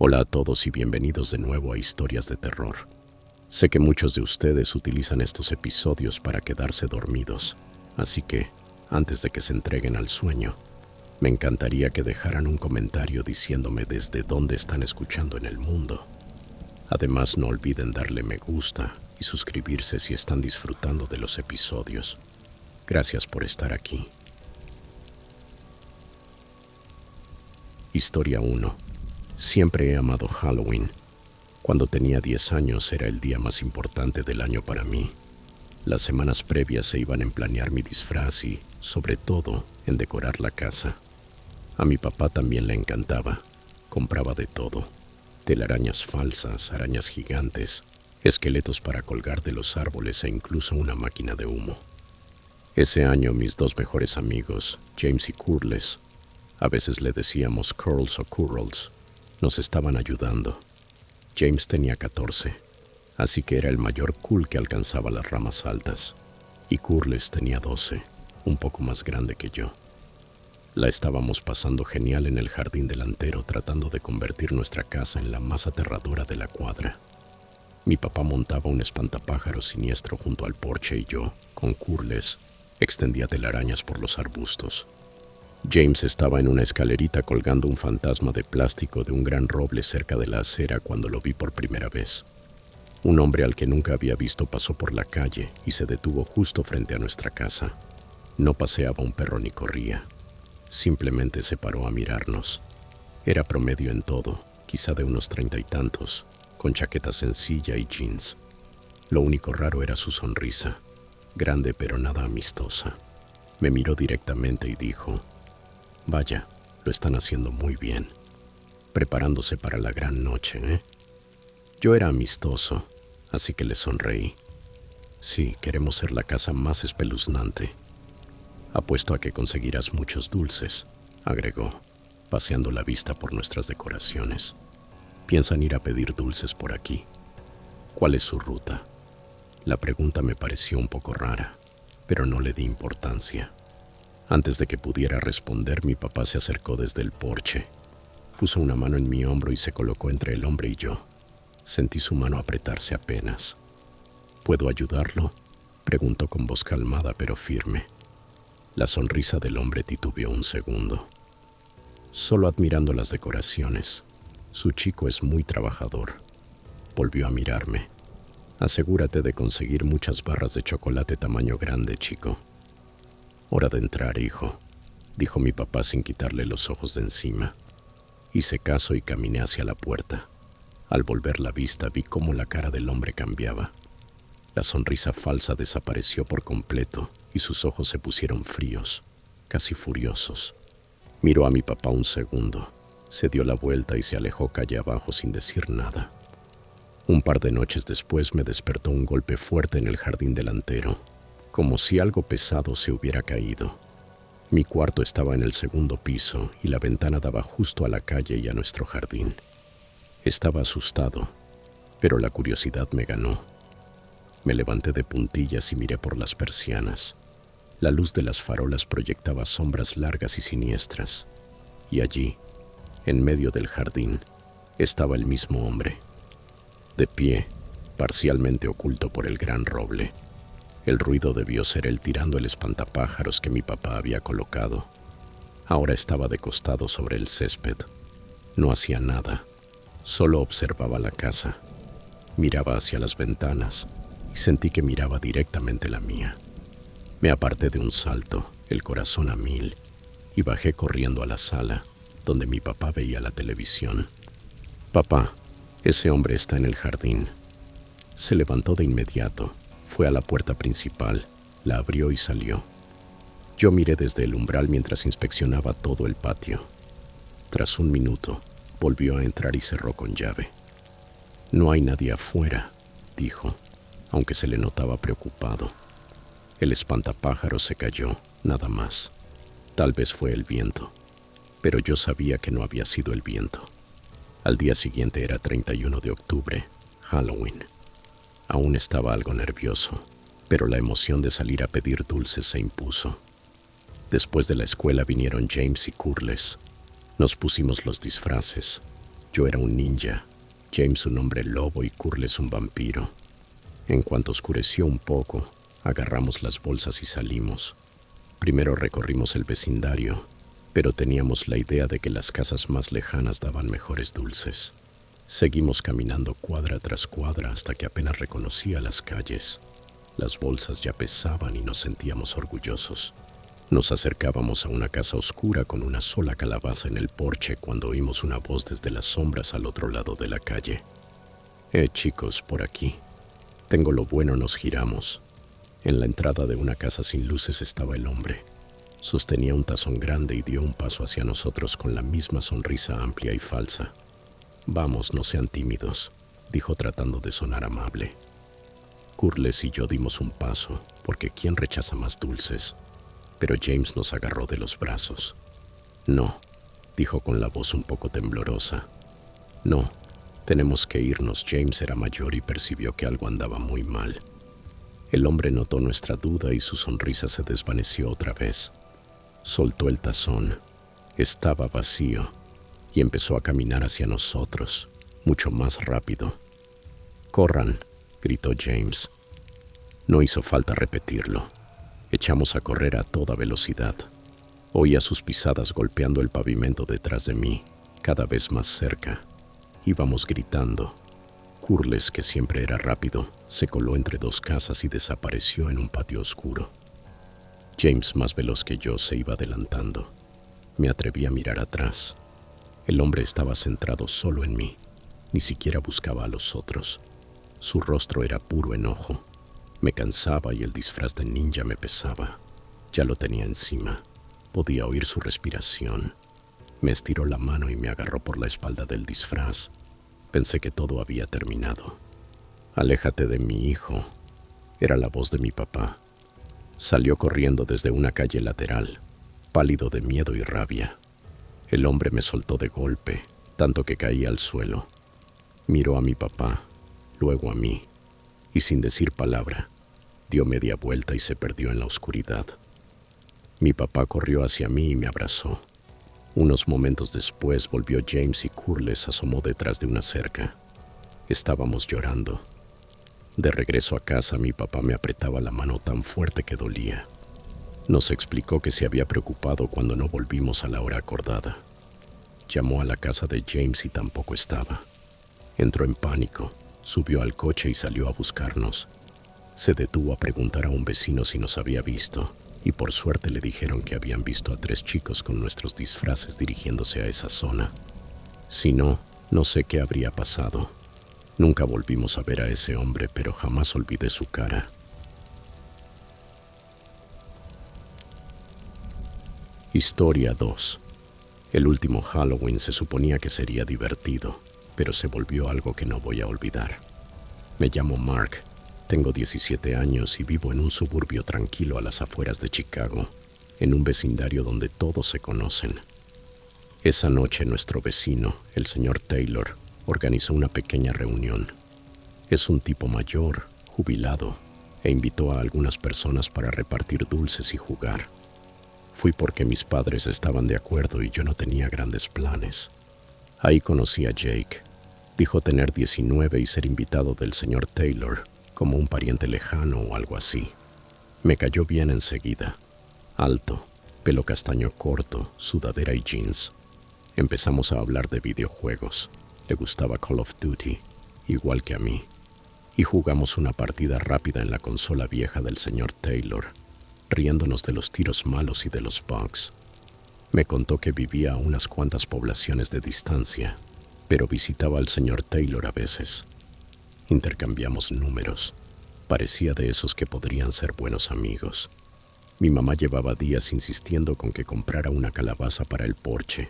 Hola a todos y bienvenidos de nuevo a Historias de Terror. Sé que muchos de ustedes utilizan estos episodios para quedarse dormidos, así que, antes de que se entreguen al sueño, me encantaría que dejaran un comentario diciéndome desde dónde están escuchando en el mundo. Además, no olviden darle me gusta y suscribirse si están disfrutando de los episodios. Gracias por estar aquí. Historia 1. Siempre he amado Halloween. Cuando tenía 10 años era el día más importante del año para mí. Las semanas previas se iban en planear mi disfraz y, sobre todo, en decorar la casa. A mi papá también le encantaba. Compraba de todo: telarañas falsas, arañas gigantes, esqueletos para colgar de los árboles e incluso una máquina de humo. Ese año mis dos mejores amigos, James y Curles, a veces le decíamos Curls o Curls, nos estaban ayudando. James tenía 14, así que era el mayor cool que alcanzaba las ramas altas, y Curles tenía 12, un poco más grande que yo. La estábamos pasando genial en el jardín delantero tratando de convertir nuestra casa en la más aterradora de la cuadra. Mi papá montaba un espantapájaros siniestro junto al porche y yo, con Curles, extendía telarañas por los arbustos. James estaba en una escalerita colgando un fantasma de plástico de un gran roble cerca de la acera cuando lo vi por primera vez. Un hombre al que nunca había visto pasó por la calle y se detuvo justo frente a nuestra casa. No paseaba un perro ni corría. Simplemente se paró a mirarnos. Era promedio en todo, quizá de unos 30 y tantos, con chaqueta sencilla y jeans. Lo único raro era su sonrisa, grande pero nada amistosa. Me miró directamente y dijo: «Vaya, lo están haciendo muy bien, preparándose para la gran noche, ¿eh?» Yo era amistoso, así que le sonreí. «Sí, queremos ser la casa más espeluznante. Apuesto a que conseguirás muchos dulces», agregó, paseando la vista por nuestras decoraciones. «¿Piensan ir a pedir dulces por aquí? ¿Cuál es su ruta?» La pregunta me pareció un poco rara, pero no le di importancia. Antes de que pudiera responder, mi papá se acercó desde el porche. Puso una mano en mi hombro y se colocó entre el hombre y yo. Sentí su mano apretarse apenas. «¿Puedo ayudarlo?», preguntó con voz calmada pero firme. La sonrisa del hombre titubeó un segundo. «Solo admirando las decoraciones. Su chico es muy trabajador». Volvió a mirarme. «Asegúrate de conseguir muchas barras de chocolate tamaño grande, chico». «Hora de entrar, hijo», dijo mi papá sin quitarle los ojos de encima. Hice caso y caminé hacia la puerta. Al volver la vista vi cómo la cara del hombre cambiaba. La sonrisa falsa desapareció por completo y sus ojos se pusieron fríos, casi furiosos. Miró a mi papá un segundo, se dio la vuelta y se alejó calle abajo sin decir nada. Un par de noches después me despertó un golpe fuerte en el jardín delantero, como si algo pesado se hubiera caído. Mi cuarto estaba en el segundo piso y la ventana daba justo a la calle y a nuestro jardín. Estaba asustado, pero la curiosidad me ganó. Me levanté de puntillas y miré por las persianas. La luz de las farolas proyectaba sombras largas y siniestras. Y allí, en medio del jardín, estaba el mismo hombre, de pie, parcialmente oculto por el gran roble. El ruido debió ser él tirando el espantapájaros que mi papá había colocado. Ahora estaba de costado sobre el césped. No hacía nada, solo observaba la casa. Miraba hacia las ventanas y sentí que miraba directamente la mía. Me aparté de un salto, el corazón a 1000, y bajé corriendo a la sala, donde mi papá veía la televisión. «Papá, ese hombre está en el jardín». Se levantó de inmediato. Fue a la puerta principal, la abrió y salió. Yo miré desde el umbral mientras inspeccionaba todo el patio. Tras un minuto, volvió a entrar y cerró con llave. «No hay nadie afuera», dijo, aunque se le notaba preocupado. El espantapájaros se cayó, nada más. Tal vez fue el viento, pero yo sabía que no había sido el viento. Al día siguiente era 31 de octubre, Halloween. Aún estaba algo nervioso, pero la emoción de salir a pedir dulces se impuso. Después de la escuela vinieron James y Curles. Nos pusimos los disfraces. Yo era un ninja, James un hombre lobo y Curles un vampiro. En cuanto oscureció un poco, agarramos las bolsas y salimos. Primero recorrimos el vecindario, pero teníamos la idea de que las casas más lejanas daban mejores dulces. Seguimos caminando cuadra tras cuadra hasta que apenas reconocía las calles. Las bolsas ya pesaban y nos sentíamos orgullosos. Nos acercábamos a una casa oscura con una sola calabaza en el porche cuando oímos una voz desde las sombras al otro lado de la calle. Chicos, por aquí. Tengo lo bueno, nos giramos. En la entrada de una casa sin luces estaba el hombre. Sostenía un tazón grande y dio un paso hacia nosotros con la misma sonrisa amplia y falsa. Vamos, no sean tímidos, dijo tratando de sonar amable. Curles y yo dimos un paso, porque ¿quién rechaza más dulces? Pero James nos agarró de los brazos. No, dijo con la voz un poco temblorosa. No, tenemos que irnos. James era mayor y percibió que algo andaba muy mal. El hombre notó nuestra duda y su sonrisa se desvaneció otra vez. Soltó el tazón. Estaba vacío y empezó a caminar hacia nosotros, mucho más rápido. «Corran», gritó James. No hizo falta repetirlo. Echamos a correr a toda velocidad. Oía sus pisadas golpeando el pavimento detrás de mí, cada vez más cerca. Íbamos gritando. Curles, que siempre era rápido, se coló entre dos casas y desapareció en un patio oscuro. James, más veloz que yo, se iba adelantando. Me atreví a mirar atrás. El hombre estaba centrado solo en mí. Ni siquiera buscaba a los otros. Su rostro era puro enojo. Me cansaba y el disfraz de ninja me pesaba. Ya lo tenía encima. Podía oír su respiración. Me estiró la mano y me agarró por la espalda del disfraz. Pensé que todo había terminado. «Aléjate de mi hijo», era la voz de mi papá. Salió corriendo desde una calle lateral, pálido de miedo y rabia. El hombre me soltó de golpe, tanto que caí al suelo. Miró a mi papá, luego a mí, y sin decir palabra, dio media vuelta y se perdió en la oscuridad. Mi papá corrió hacia mí y me abrazó. Unos momentos después volvió James y Curles asomó detrás de una cerca. Estábamos llorando. De regreso a casa, mi papá me apretaba la mano tan fuerte que dolía. Nos explicó que se había preocupado cuando no volvimos a la hora acordada. Llamó a la casa de James y tampoco estaba. Entró en pánico, subió al coche y salió a buscarnos. Se detuvo a preguntar a un vecino si nos había visto, y por suerte le dijeron que habían visto a 3 chicos con nuestros disfraces dirigiéndose a esa zona. Si no, no sé qué habría pasado. Nunca volvimos a ver a ese hombre, pero jamás olvidé su cara. Historia 2. El último Halloween se suponía que sería divertido, pero se volvió algo que no voy a olvidar. Me llamo Mark, tengo 17 años y vivo en un suburbio tranquilo a las afueras de Chicago, en un vecindario donde todos se conocen. Esa noche nuestro vecino, el señor Taylor, organizó una pequeña reunión. Es un tipo mayor, jubilado, e invitó a algunas personas para repartir dulces y jugar. Fui porque mis padres estaban de acuerdo y yo no tenía grandes planes. Ahí conocí a Jake. Dijo tener 19 y ser invitado del señor Taylor, como un pariente lejano o algo así. Me cayó bien enseguida. Alto, pelo castaño corto, sudadera y jeans. Empezamos a hablar de videojuegos. Le gustaba Call of Duty, igual que a mí. Y jugamos una partida rápida en la consola vieja del señor Taylor, riéndonos de los tiros malos y de los bugs. Me contó que vivía a unas cuantas poblaciones de distancia, pero visitaba al señor Taylor a veces. Intercambiamos números. Parecía de esos que podrían ser buenos amigos. Mi mamá llevaba días insistiendo con que comprara una calabaza para el porche.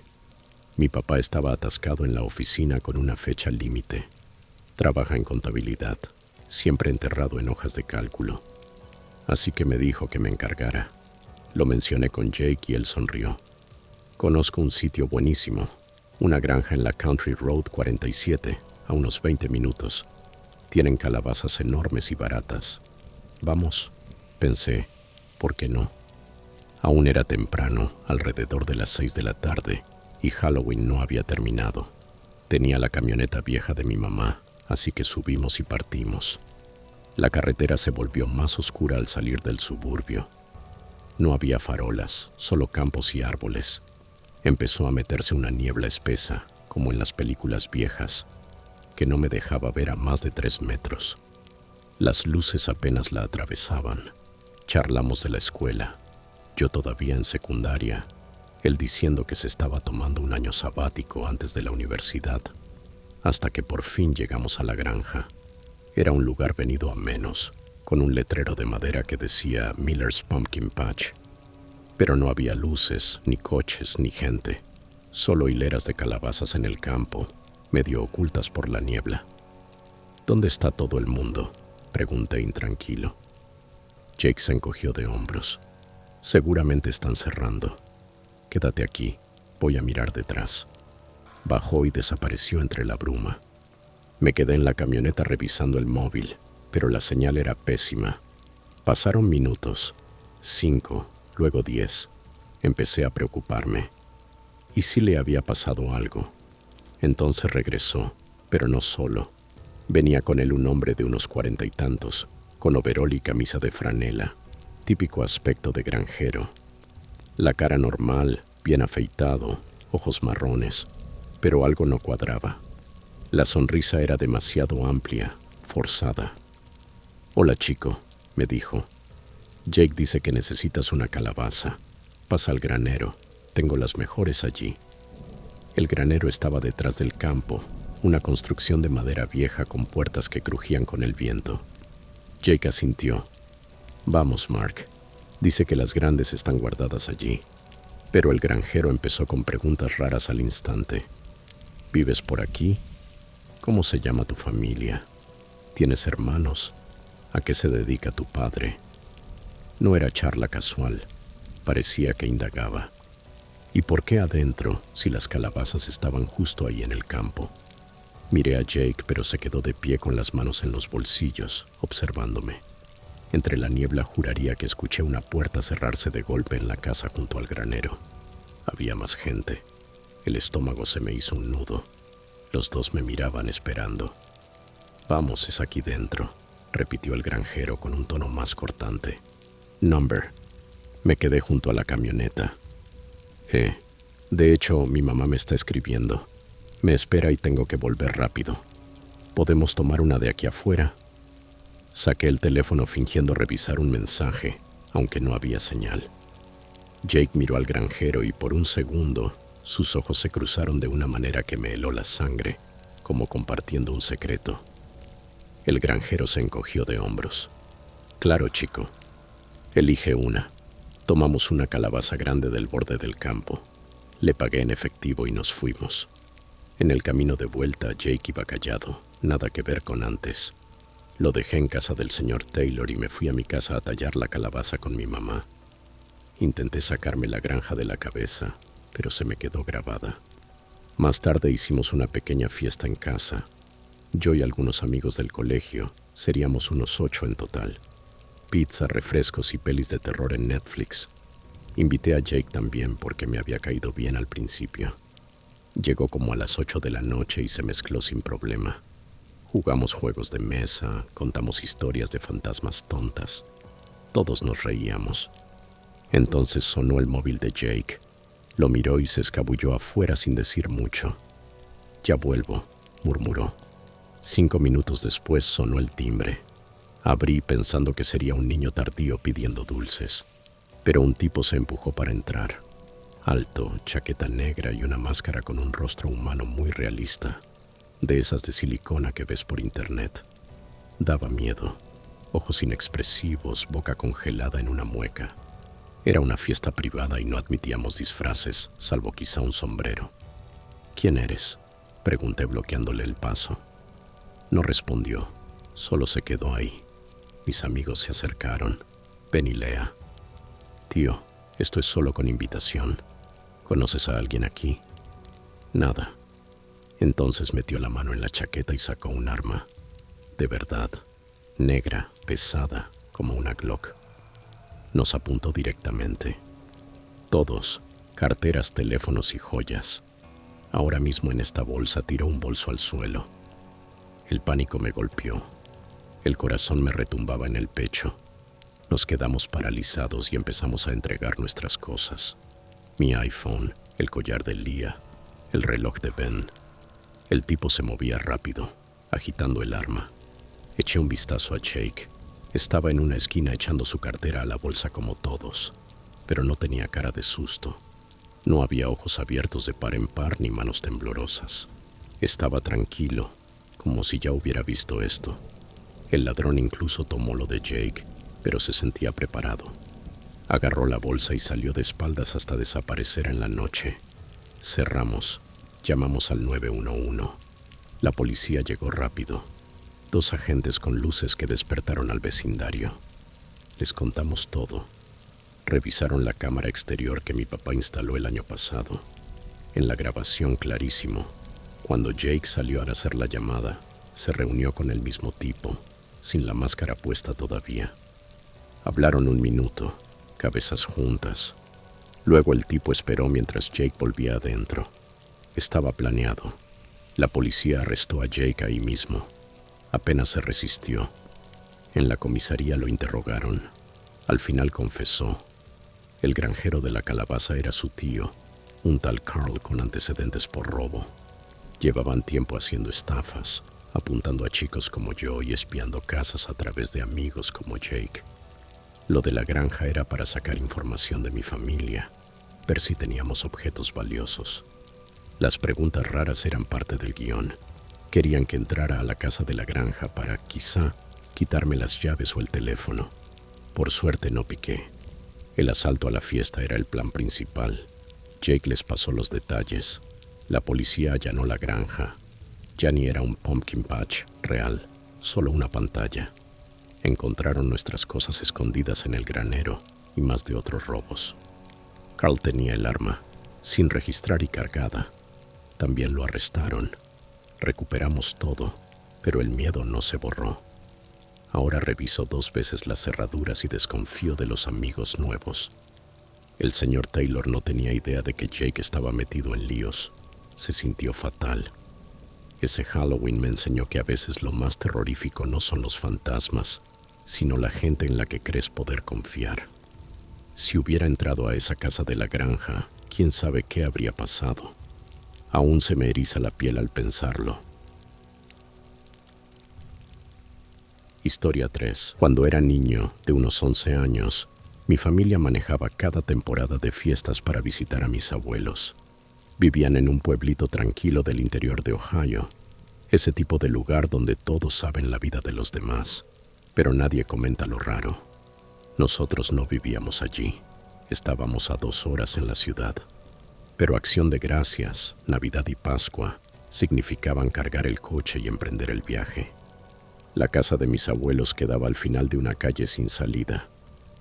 Mi papá estaba atascado en la oficina con una fecha límite. Trabaja en contabilidad, siempre enterrado en hojas de cálculo. Así que me dijo que me encargara. Lo mencioné con Jake y él sonrió. Conozco un sitio buenísimo, una granja en la Country Road 47, a unos 20 minutos. Tienen calabazas enormes y baratas. Vamos, pensé, ¿por qué no? Aún era temprano, alrededor de las 6 de la tarde, y Halloween no había terminado. Tenía la camioneta vieja de mi mamá, así que subimos y partimos. La carretera se volvió más oscura al salir del suburbio. No había farolas, solo campos y árboles. Empezó a meterse una niebla espesa, como en las películas viejas, que no me dejaba ver a más de 3 metros. Las luces apenas la atravesaban. Charlamos de la escuela, yo todavía en secundaria, él diciendo que se estaba tomando un año sabático antes de la universidad, hasta que por fin llegamos a la granja. Era un lugar venido a menos, con un letrero de madera que decía Miller's Pumpkin Patch. Pero no había luces, ni coches, ni gente, solo hileras de calabazas en el campo, medio ocultas por la niebla. ¿Dónde está todo el mundo?, pregunté intranquilo. Jake se encogió de hombros. Seguramente están cerrando. Quédate aquí, voy a mirar detrás. Bajó y desapareció entre la bruma. Me quedé en la camioneta revisando el móvil, pero la señal era pésima. Pasaron minutos, 5, luego 10. Empecé a preocuparme. ¿Y si le había pasado algo? Entonces regresó, pero no solo. Venía con él un hombre de unos 40 y tantos, con overol y camisa de franela, típico aspecto de granjero. La cara normal, bien afeitado, ojos marrones, pero algo no cuadraba. La sonrisa era demasiado amplia, forzada. «Hola, chico», me dijo. «Jake dice que necesitas una calabaza. Pasa al granero, tengo las mejores allí». El granero estaba detrás del campo, una construcción de madera vieja con puertas que crujían con el viento. Jake asintió. «Vamos, Mark. Dice que las grandes están guardadas allí». Pero el granjero empezó con preguntas raras al instante. «¿Vives por aquí? ¿Cómo se llama tu familia? ¿Tienes hermanos? ¿A qué se dedica tu padre?» No era charla casual. Parecía que indagaba. ¿Y por qué adentro, si las calabazas estaban justo ahí en el campo? Miré a Jake, pero se quedó de pie con las manos en los bolsillos, observándome. Entre la niebla juraría que escuché una puerta cerrarse de golpe en la casa junto al granero. Había más gente. El estómago se me hizo un nudo. Los dos me miraban esperando. «Vamos, es aquí dentro», repitió el granjero con un tono más cortante. «Number». Me quedé junto a la camioneta. De hecho, mi mamá me está escribiendo. Me espera y tengo que volver rápido. ¿Podemos tomar una de aquí afuera?» Saqué el teléfono fingiendo revisar un mensaje, aunque no había señal. Jake miró al granjero y por un segundo sus ojos se cruzaron de una manera que me heló la sangre, como compartiendo un secreto. El granjero se encogió de hombros. «Claro, chico. Elige una». Tomamos una calabaza grande del borde del campo. Le pagué en efectivo y nos fuimos. En el camino de vuelta, Jake iba callado, nada que ver con antes. Lo dejé en casa del señor Taylor y me fui a mi casa a tallar la calabaza con mi mamá. Intenté sacarme la granja de la cabeza, pero se me quedó grabada. Más tarde hicimos una pequeña fiesta en casa. Yo y algunos amigos del colegio, seríamos unos 8 en total. Pizza, refrescos y pelis de terror en Netflix. Invité a Jake también porque me había caído bien al principio. Llegó como a las 8 de la noche y se mezcló sin problema. Jugamos juegos de mesa, contamos historias de fantasmas tontas. Todos nos reíamos. Entonces sonó el móvil de Jake. Lo miró y se escabulló afuera sin decir mucho. «Ya vuelvo», murmuró. 5 minutos después sonó el timbre. Abrí pensando que sería un niño tardío pidiendo dulces, pero un tipo se empujó para entrar. Alto, chaqueta negra y una máscara con un rostro humano muy realista, de esas de silicona que ves por internet. Daba miedo. Ojos inexpresivos, boca congelada en una mueca. Era una fiesta privada y no admitíamos disfraces, salvo quizá un sombrero. «¿Quién eres?», pregunté bloqueándole el paso. No respondió, solo se quedó ahí. Mis amigos se acercaron. «Ven y lea». «Tío, esto es solo con invitación. ¿Conoces a alguien aquí?» «Nada». Entonces metió la mano en la chaqueta y sacó un arma. De verdad, negra, pesada, como una Glock. Nos apuntó directamente. Todos, carteras, teléfonos y joyas. Ahora mismo en esta bolsa tiró un bolso al suelo. El pánico me golpeó. El corazón me retumbaba en el pecho. Nos quedamos paralizados y empezamos a entregar nuestras cosas. Mi iPhone, el collar de Leah, el reloj de Ben. El tipo se movía rápido, agitando el arma. Eché un vistazo a Jake. Estaba en una esquina echando su cartera a la bolsa como todos, pero no tenía cara de susto. No había ojos abiertos de par en par ni manos temblorosas. Estaba tranquilo, como si ya hubiera visto esto. El ladrón incluso tomó lo de Jake, pero se sentía preparado. Agarró la bolsa y salió de espaldas hasta desaparecer en la noche. Cerramos. Llamamos al 911. La policía llegó rápido. 2 agentes con luces que despertaron al vecindario. Les contamos todo. Revisaron la cámara exterior que mi papá instaló el año pasado. En la grabación clarísimo, cuando Jake salió a hacer la llamada, se reunió con el mismo tipo, sin la máscara puesta todavía. Hablaron 1 minuto, cabezas juntas. Luego el tipo esperó mientras Jake volvía adentro. Estaba planeado. La policía arrestó a Jake ahí mismo. Apenas se resistió. En la comisaría lo interrogaron. Al final confesó. El granjero de la calabaza era su tío, un tal Carl con antecedentes por robo. Llevaban tiempo haciendo estafas, apuntando a chicos como yo y espiando casas a través de amigos como Jake. Lo de la granja era para sacar información de mi familia, ver si teníamos objetos valiosos. Las preguntas raras eran parte del guión. Querían que entrara a la casa de la granja para, quizá, quitarme las llaves o el teléfono. Por suerte no piqué. El asalto a la fiesta era el plan principal. Jake les pasó los detalles. La policía allanó la granja. Ya ni era un pumpkin patch real, solo una pantalla. Encontraron nuestras cosas escondidas en el granero y más de otros robos. Carl tenía el arma, sin registrar y cargada. También lo arrestaron. Recuperamos todo, pero el miedo no se borró. Ahora reviso 2 veces las cerraduras y desconfío de los amigos nuevos. El señor Taylor no tenía idea de que Jake estaba metido en líos. Se sintió fatal. Ese Halloween me enseñó que a veces lo más terrorífico no son los fantasmas, sino la gente en la que crees poder confiar. Si hubiera entrado a esa casa de la granja, quién sabe qué habría pasado. Aún se me eriza la piel al pensarlo. Historia 3. Cuando era niño, de unos 11 años, mi familia manejaba cada temporada de fiestas para visitar a mis abuelos. Vivían en un pueblito tranquilo del interior de Ohio, ese tipo de lugar donde todos saben la vida de los demás, pero nadie comenta lo raro. Nosotros no vivíamos allí, estábamos a 2 horas en la ciudad. Pero Acción de Gracias, Navidad y Pascua significaban cargar el coche y emprender el viaje. La casa de mis abuelos quedaba al final de una calle sin salida.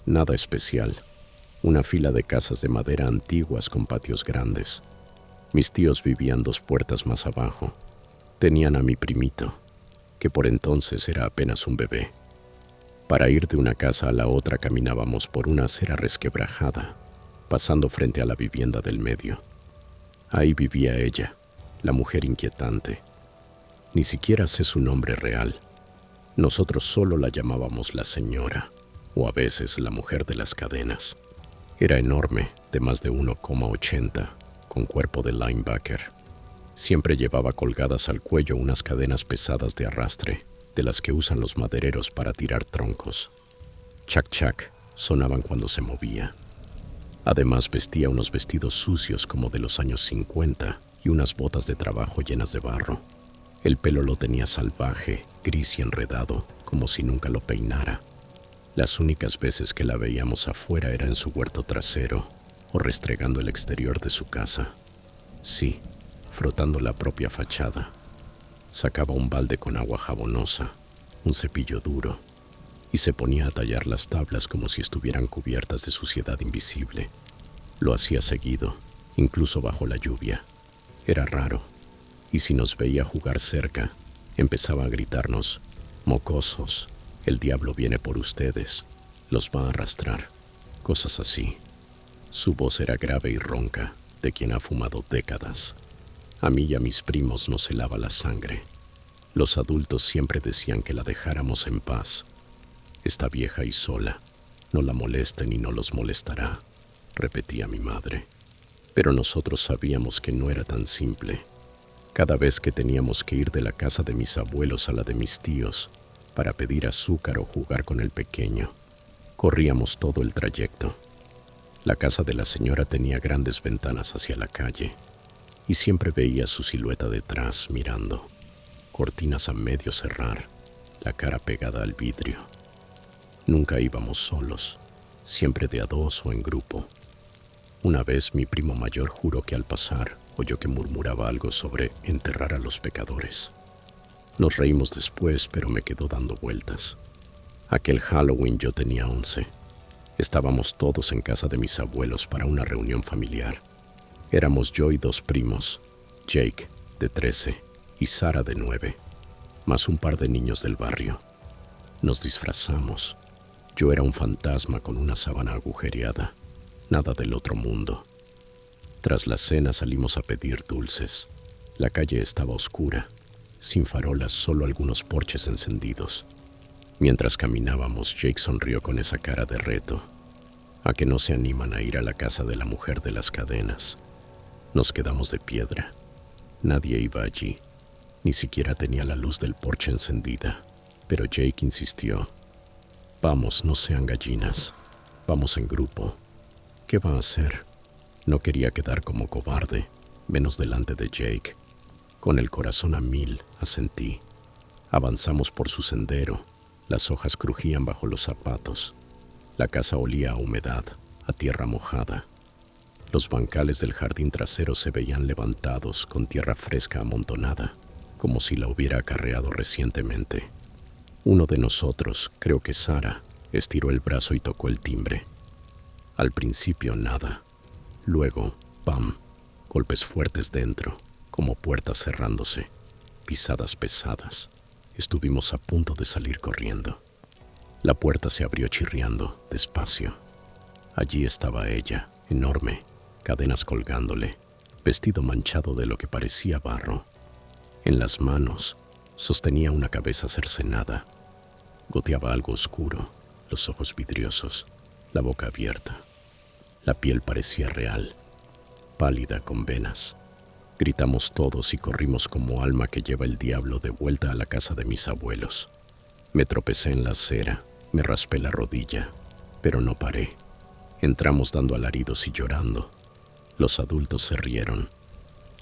Nada especial. Una fila de casas de madera antiguas con patios grandes. Mis tíos vivían 2 puertas más abajo. Tenían a mi primito, que por entonces era apenas un bebé. Para ir de una casa a la otra caminábamos por una acera resquebrajada, pasando frente a la vivienda del medio. Ahí vivía ella, la mujer inquietante. Ni siquiera sé su nombre real. Nosotros solo la llamábamos la señora, o a veces la mujer de las cadenas. Era enorme, de más de 1,80, con cuerpo de linebacker. Siempre llevaba colgadas al cuello unas cadenas pesadas de arrastre, de las que usan los madereros para tirar troncos. Chac chac sonaban cuando se movía. Además vestía unos vestidos sucios como de los años 50 y unas botas de trabajo llenas de barro. El pelo lo tenía salvaje, gris y enredado, como si nunca lo peinara. Las únicas veces que la veíamos afuera era en su huerto trasero o restregando el exterior de su casa. Sí, frotando la propia fachada. Sacaba un balde con agua jabonosa, un cepillo duro, y se ponía a tallar las tablas como si estuvieran cubiertas de suciedad invisible. Lo hacía seguido, incluso bajo la lluvia. Era raro, y si nos veía jugar cerca, empezaba a gritarnos: «Mocosos, el diablo viene por ustedes, los va a arrastrar», cosas así. Su voz era grave y ronca, de quien ha fumado décadas. A mí y a mis primos nos helaba la sangre. Los adultos siempre decían que la dejáramos en paz. Está vieja y sola. No la molesten y no los molestará, repetía mi madre. Pero nosotros sabíamos que no era tan simple. Cada vez que teníamos que ir de la casa de mis abuelos a la de mis tíos para pedir azúcar o jugar con el pequeño, corríamos todo el trayecto. La casa de la señora tenía grandes ventanas hacia la calle y siempre veía su silueta detrás mirando. Cortinas a medio cerrar, la cara pegada al vidrio. Nunca íbamos solos, siempre de a dos o en grupo. Una vez mi primo mayor juró que al pasar oyó que murmuraba algo sobre enterrar a los pecadores. Nos reímos después, pero me quedó dando vueltas. Aquel Halloween yo tenía 11. Estábamos todos en casa de mis abuelos para una reunión familiar. Éramos yo y 2 primos, Jake, de 13, y Sara, de 9, más un par de niños del barrio. Nos disfrazamos. Yo era un fantasma con una sábana agujereada, nada del otro mundo. Tras la cena salimos a pedir dulces. La calle estaba oscura, sin farolas, solo algunos porches encendidos. Mientras caminábamos, Jake sonrió con esa cara de reto. ¿A que no se animan a ir a la casa de la mujer de las cadenas? Nos quedamos de piedra. Nadie iba allí. Ni siquiera tenía la luz del porche encendida. Pero Jake insistió. Vamos, no sean gallinas. Vamos en grupo. ¿Qué va a hacer? No quería quedar como cobarde, menos delante de Jake. Con el corazón a 1000, asentí. Avanzamos por su sendero. Las hojas crujían bajo los zapatos. La casa olía a humedad, a tierra mojada. Los bancales del jardín trasero se veían levantados con tierra fresca amontonada, como si la hubiera acarreado recientemente. Uno de nosotros, creo que Sara, estiró el brazo y tocó el timbre. Al principio nada. Luego, ¡pam!, golpes fuertes dentro, como puertas cerrándose, pisadas pesadas. Estuvimos a punto de salir corriendo. La puerta se abrió chirriando, despacio. Allí estaba ella, enorme, cadenas colgándole, vestido manchado de lo que parecía barro. En las manos sostenía una cabeza cercenada. Goteaba algo oscuro, los ojos vidriosos, la boca abierta. La piel parecía real, pálida con venas. Gritamos todos y corrimos como alma que lleva el diablo de vuelta a la casa de mis abuelos. Me tropecé en la acera, me raspé la rodilla, pero no paré. Entramos dando alaridos y llorando. Los adultos se rieron.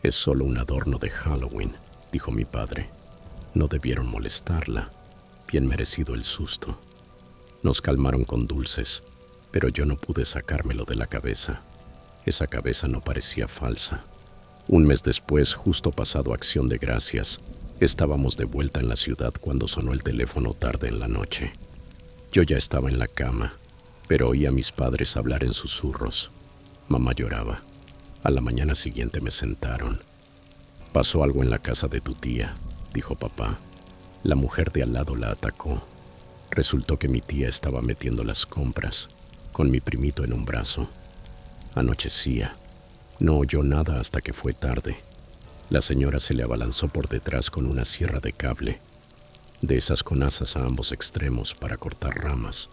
Es solo un adorno de Halloween, dijo mi padre. No debieron molestarla. Bien merecido el susto. Nos calmaron con dulces, pero yo no pude sacármelo de la cabeza. Esa cabeza no parecía falsa. Un mes después, justo pasado Acción de Gracias, estábamos de vuelta en la ciudad cuando sonó el teléfono tarde en la noche. Yo ya estaba en la cama, pero oí a mis padres hablar en susurros. Mamá lloraba. A la mañana siguiente me sentaron. Pasó algo en la casa de tu tía, dijo papá. La mujer de al lado la atacó. Resultó que mi tía estaba metiendo las compras, con mi primito en un brazo. Anochecía. No oyó nada hasta que fue tarde. La señora se le abalanzó por detrás con una sierra de cable, de esas con asas a ambos extremos para cortar ramas.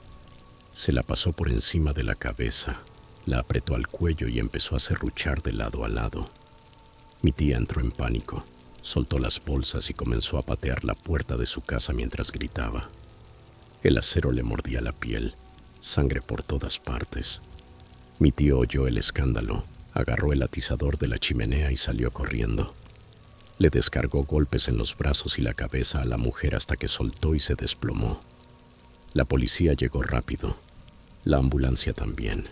Se la pasó por encima de la cabeza, la apretó al cuello y empezó a serruchar de lado a lado. Mi tía entró en pánico, soltó las bolsas y comenzó a patear la puerta de su casa mientras gritaba. El acero le mordía la piel, sangre por todas partes. Mi tío oyó el escándalo, agarró el atizador de la chimenea y salió corriendo. Le descargó golpes en los brazos y la cabeza a la mujer hasta que soltó y se desplomó. La policía llegó rápido. La ambulancia también.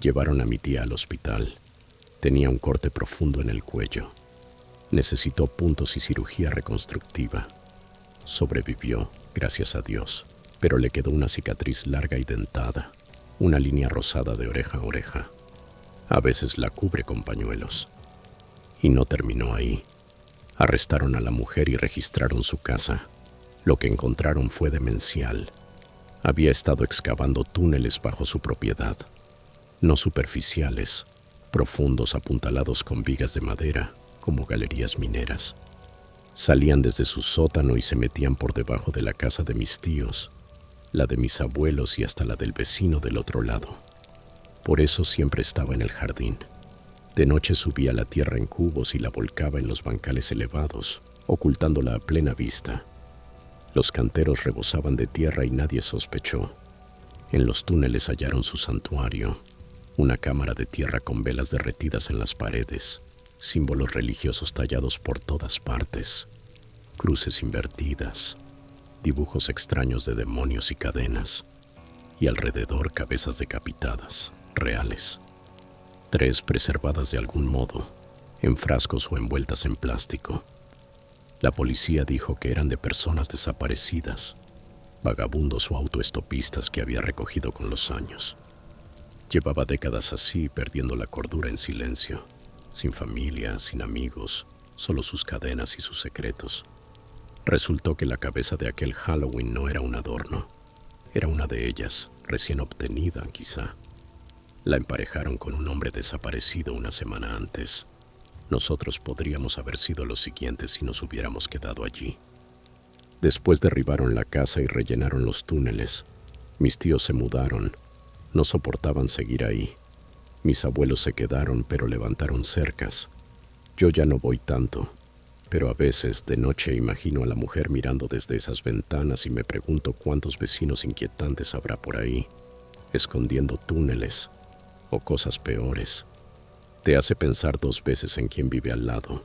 Llevaron a mi tía al hospital. Tenía un corte profundo en el cuello. Necesitó puntos y cirugía reconstructiva. Sobrevivió, gracias a Dios, pero le quedó una cicatriz larga y dentada, una línea rosada de oreja a oreja. A veces la cubre con pañuelos. Y no terminó ahí. Arrestaron a la mujer y registraron su casa. Lo que encontraron fue demencial. Había estado excavando túneles bajo su propiedad. No superficiales, profundos apuntalados con vigas de madera, como galerías mineras. Salían desde su sótano y se metían por debajo de la casa de mis tíos, la de mis abuelos y hasta la del vecino del otro lado. Por eso siempre estaba en el jardín. De noche subía la tierra en cubos y la volcaba en los bancales elevados, ocultándola a plena vista. Los canteros rebosaban de tierra y nadie sospechó. En los túneles hallaron su santuario, una cámara de tierra con velas derretidas en las paredes, símbolos religiosos tallados por todas partes, cruces invertidas, dibujos extraños de demonios y cadenas, y alrededor cabezas decapitadas, reales. 3 preservadas de algún modo, en frascos o envueltas en plástico. La policía dijo que eran de personas desaparecidas, vagabundos o autoestopistas que había recogido con los años. Llevaba décadas así, perdiendo la cordura en silencio, sin familia, sin amigos, solo sus cadenas y sus secretos. Resultó que la cabeza de aquel Halloween no era un adorno, era una de ellas, recién obtenida quizá. La emparejaron con un hombre desaparecido una semana antes. Nosotros podríamos haber sido los siguientes si nos hubiéramos quedado allí. Después derribaron la casa y rellenaron los túneles. Mis tíos se mudaron. No soportaban seguir ahí. Mis abuelos se quedaron, pero levantaron cercas. Yo ya no voy tanto, pero a veces de noche imagino a la mujer mirando desde esas ventanas y me pregunto cuántos vecinos inquietantes habrá por ahí, escondiendo túneles o cosas peores. Te hace pensar 2 veces en quién vive al lado.